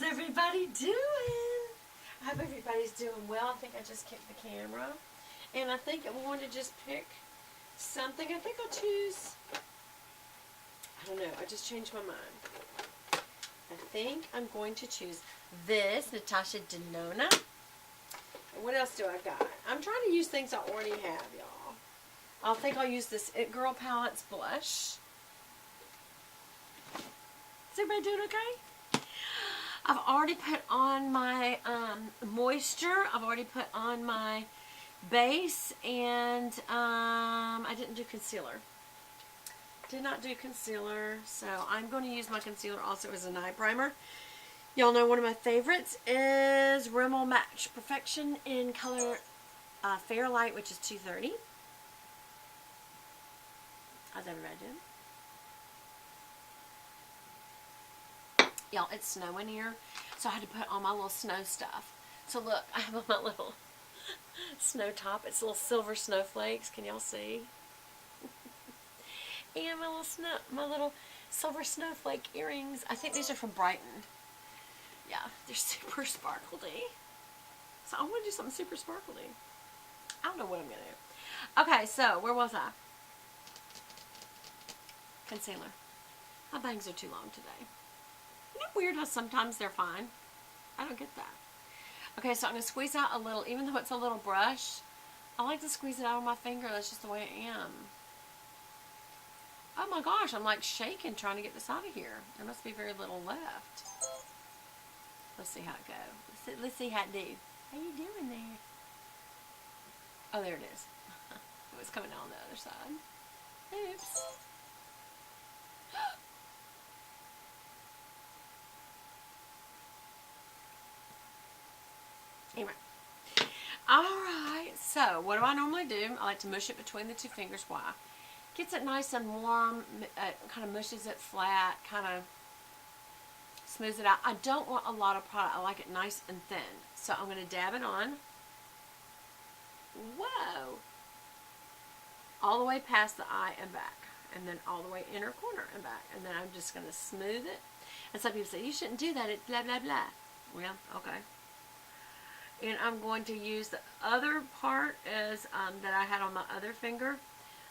everybody doing? I hope everybody's doing well. I think I just kicked the camera. And I think I want to just pick something. I think I'll choose, I don't know, I just changed my mind. I think I'm going to choose this Natasha Denona. And what else do I got? I'm trying to use things I already have, y'all. I think I'll use this It Girl Palettes blush. Is everybody doing okay? I've already put on my moisture. I've already put on my base, and I didn't do concealer. Did not do concealer, so I'm going to use my concealer also as an eye primer. Y'all know one of my favorites is Rimmel Match Perfection in color Fair Light, which is 230. How's everybody doing? Y'all, it's snowing here, so I had to put on my little snow stuff. So look, I have on my little snow top. It's little silver snowflakes. Can y'all see? And my little silver snowflake earrings. I think these are from Brighton. Yeah, they're super sparkly. So I want to do something super sparkly. I don't know what I'm going to do. Okay, so where was I? Concealer. My bangs are too long today. Isn't it weird how sometimes they're fine? I don't get that. Okay, so I'm going to squeeze out a little, even though it's a little brush, I like to squeeze it out on my finger. That's just the way I am. Oh my gosh, I'm like shaking trying to get this out of here. There must be very little left. Let's see how it goes. Let's see how it do. How you doing there? Oh, there it is. It was coming out on the other side. Oops. Anyway. Alright, so what do I normally do? I like to mush it between the two fingers. Why? Gets it nice and warm, kind of mushes it flat, kind of smooths it out. I don't want a lot of product. I like it nice and thin. So I'm going to dab it on. Whoa! All the way past the eye and back. And then all the way inner corner and back. And then I'm just going to smooth it. And some people say, you shouldn't do that. It's blah, blah, blah. Well, okay. And I'm going to use the other part as that I had on my other finger.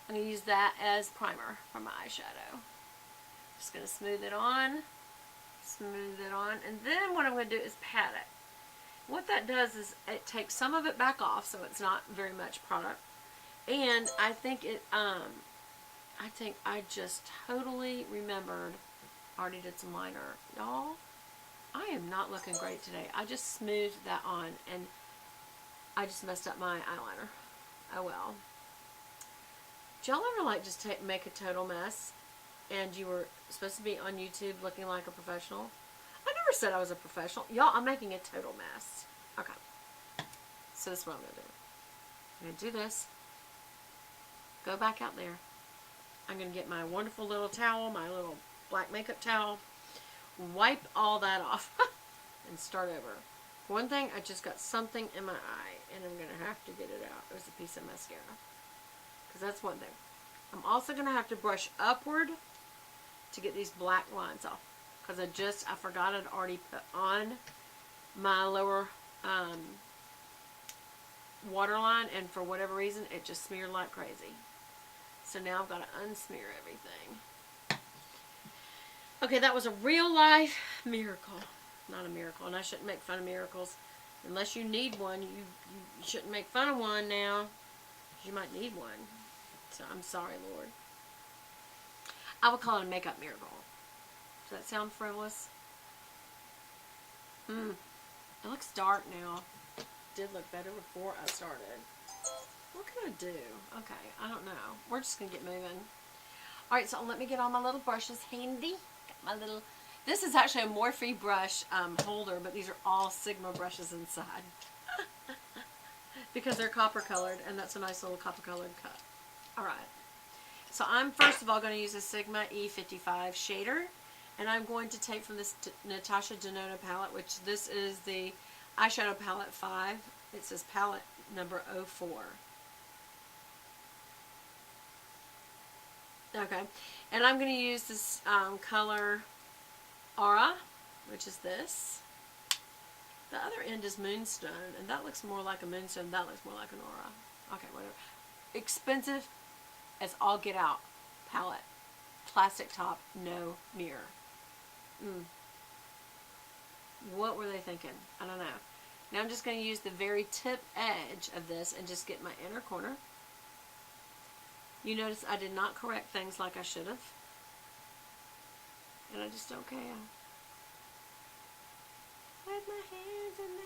I'm going to use that as primer for my eyeshadow. Just going to smooth it on. Smooth it on. And then what I'm going to do is pat it. What that does is it takes some of it back off, so it's not very much product. And I think I just totally remembered. I already did some liner. Y'all, I am not looking great today. I just smoothed that on, and I just messed up my eyeliner. Oh well. Did y'all ever like just make a total mess, and you were supposed to be on YouTube looking like a professional? I never said I was a professional. Y'all, I'm making a total mess. Okay. So this is what I'm going to do. I'm going to do this. Go back out there. I'm going to get my wonderful little towel, my little black makeup towel. Wipe all that off and start over. One thing, I just got something in my eye, and I'm going to have to get it out. It was a piece of mascara. Because that's one thing. I'm also going to have to brush upward to get these black lines off. Because I forgot I'd already put on my lower waterline, and for whatever reason, it just smeared like crazy. So now I've got to unsmear everything. Okay, that was a real life miracle. Not a miracle, and I shouldn't make fun of miracles. Unless you need one, you shouldn't make fun of one now. You might need one. So I'm sorry, Lord. I would call it a makeup miracle. Does that sound frivolous? It looks dark now. It did look better before I started. What can I do? Okay, I don't know. We're just going to get moving. Alright, so let me get all my little brushes handy. Got my little... This is actually a Morphe brush holder, but these are all Sigma brushes inside. Because they're copper colored, and that's a nice little copper colored cut. Alright. So I'm first of all going to use a Sigma E55 shader. And I'm going to take from this Natasha Denona palette, which this is the eyeshadow palette 5. It says palette number 04. Okay. And I'm going to use this color Aura, which is this. The other end is moonstone, and that looks more like a moonstone. That looks more like an aura. Okay, whatever. Expensive as all get out. Palette. Plastic top, no mirror. What were they thinking? I don't know. Now I'm just going to use the very tip edge of this and just get my inner corner. You notice I did not correct things like I should have. And I just don't care. With my hands in the...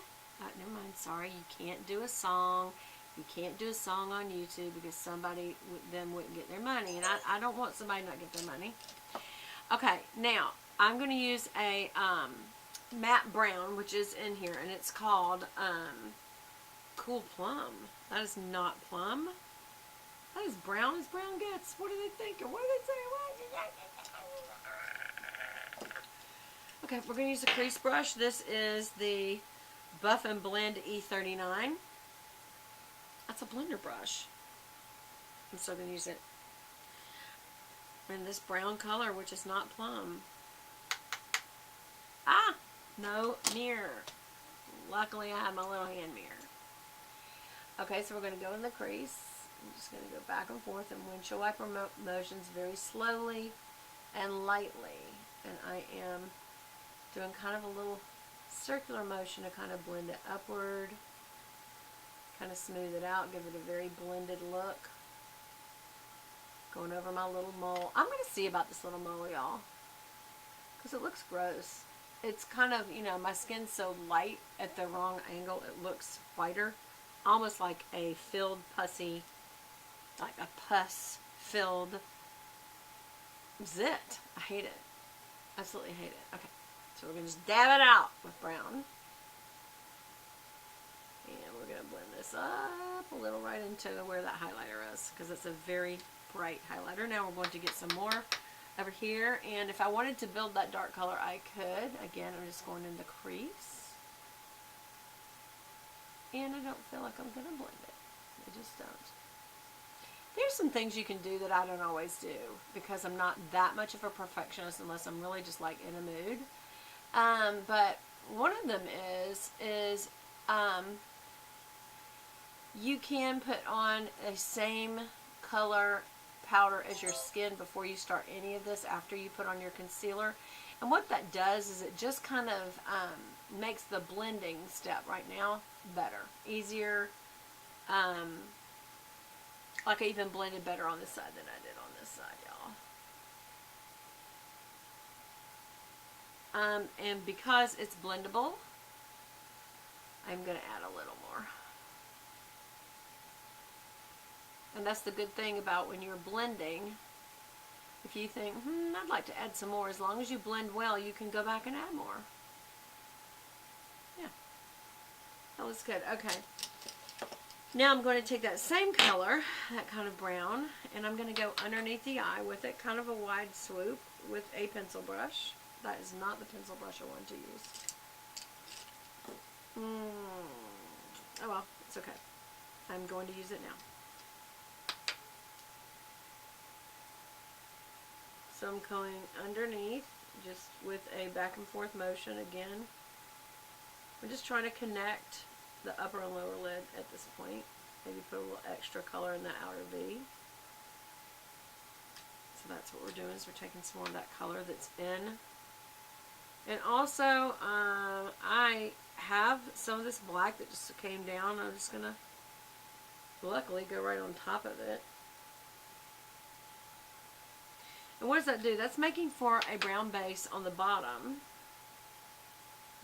never mind. Sorry, you can't do a song. You can't do a song on YouTube because somebody then wouldn't get their money. And I don't want somebody to not get their money. Okay, now I'm going to use a matte brown, which is in here, and it's called Cool Plum. That is not plum. That is brown as brown gets. What are they thinking? What are they saying? Okay, we're going to use a crease brush. This is the Buff and Blend E39. That's a blender brush. I'm still going to use it. In this brown color, which is not plum. Ah! No mirror. Luckily, I have my little hand mirror. Okay, so we're going to go in the crease. I'm just going to go back and forth in windshield wiper motions very slowly and lightly. And I am doing kind of a little circular motion to kind of blend it upward. Kind of smooth it out, give it a very blended look. Going over my little mole. I'm going to see about this little mole, y'all. Because it looks gross. It's kind of, you know, my skin's so light at the wrong angle, it looks whiter. Almost like a filled pussy, like a pus-filled zit. I hate it. Absolutely hate it. Okay, so we're going to just dab it out with brown. And we're going to blend this up a little right into where that highlighter is, because it's a very bright highlighter. Now we're going to get some more over here, and if I wanted to build that dark color, I could. Again, I'm just going in the crease. And I don't feel like I'm going to blend it. I just don't. There's some things you can do that I don't always do, because I'm not that much of a perfectionist unless I'm really just like in a mood. But one of them is you can put on a same color powder as your skin before you start any of this, after you put on your concealer. And what that does is it just kind of makes the blending step right now better, easier. Like I even blended better on this side than I did on this side, y'all. And because it's blendable, I'm going to add a little more. And that's the good thing about when you're blending. If you think, I'd like to add some more, as long as you blend well, you can go back and add more. Yeah. That looks good. Okay. Now I'm going to take that same color, that kind of brown, and I'm going to go underneath the eye with it, kind of a wide swoop with a pencil brush. That is not the pencil brush I want to use. Oh well, it's okay. I'm going to use it now. So I'm going underneath, just with a back and forth motion again. I'm just trying to connect the upper and lower lid at this point. Maybe put a little extra color in the outer V. So that's what we're doing, is we're taking some more of that color that's in. And also, I have some of this black that just came down. I'm just going to, luckily, go right on top of it. And what does that do? That's making for a brown base on the bottom.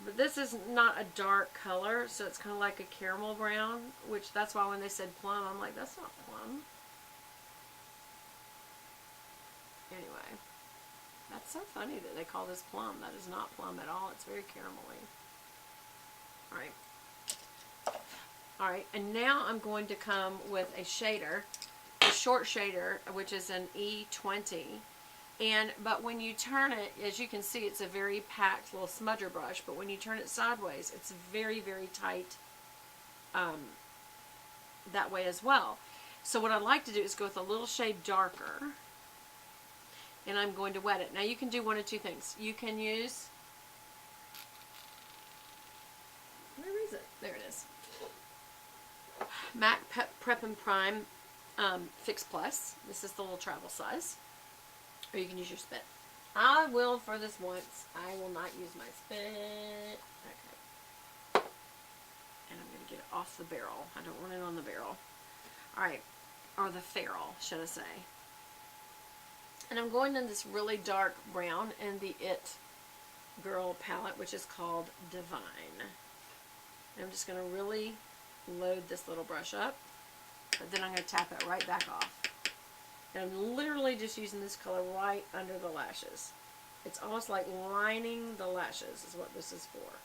But this is not a dark color, so it's kind of like a caramel brown, which that's why when they said plum, I'm like, that's not plum. Anyway, that's so funny that they call this plum. That is not plum at all. It's very caramelly. Alright. Alright, and now I'm going to come with a shader, a short shader, which is an E20. But when you turn it, as you can see, it's a very packed little smudger brush, but when you turn it sideways, it's very, very tight that way as well. So what I'd like to do is go with a little shade darker, and I'm going to wet it. Now you can do one of two things. You can use, Where is it? There it is. MAC Prep and Prime Fix Plus. This is the little travel size. Or you can use your spit. I will for this once. I will not use my spit. Okay. And I'm going to get it off the barrel. I don't want it on the barrel. Alright. Or the ferrule, should I say. And I'm going in this really dark brown in the It Girl palette, which is called Divine. And I'm just going to really load this little brush up, but then I'm going to tap it right back off. And I'm literally just using this color right under the lashes. It's almost like lining the lashes is what this is for.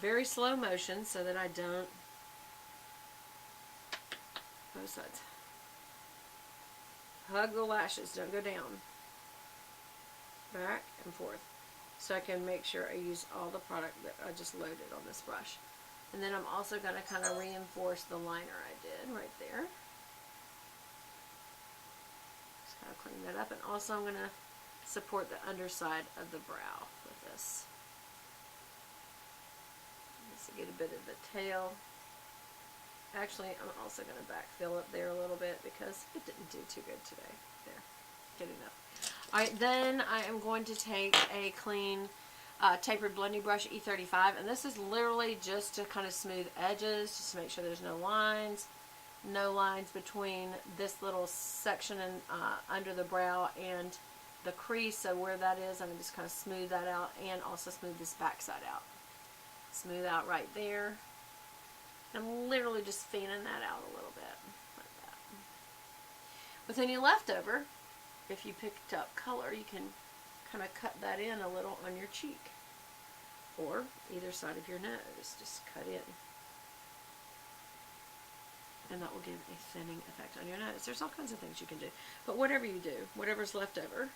Very slow motion so that I don't, both sides. Hug the lashes, don't go down. Back and forth. So I can make sure I use all the product that I just loaded on this brush. And then I'm also going to kind of reinforce the liner I did right there. Just kind of clean that up. And also I'm going to support the underside of the brow with this. Just to get a bit of the tail. Actually, I'm also going to backfill it there a little bit because it didn't do too good today. There, good enough. Alright, then I am going to take a clean tapered blending brush, E35, and this is literally just to kind of smooth edges, just to make sure there's no lines between this little section and under the brow and the crease. So where that is, I'm going to just kind of smooth that out and also smooth this back side out. Smooth out right there. I'm literally just fanning that out a little bit, like that. With any leftover, if you picked up color, you can kind of cut that in a little on your cheek. Or either side of your nose, just cut in. And that will give a thinning effect on your nose. There's all kinds of things you can do. But whatever you do, whatever's left over,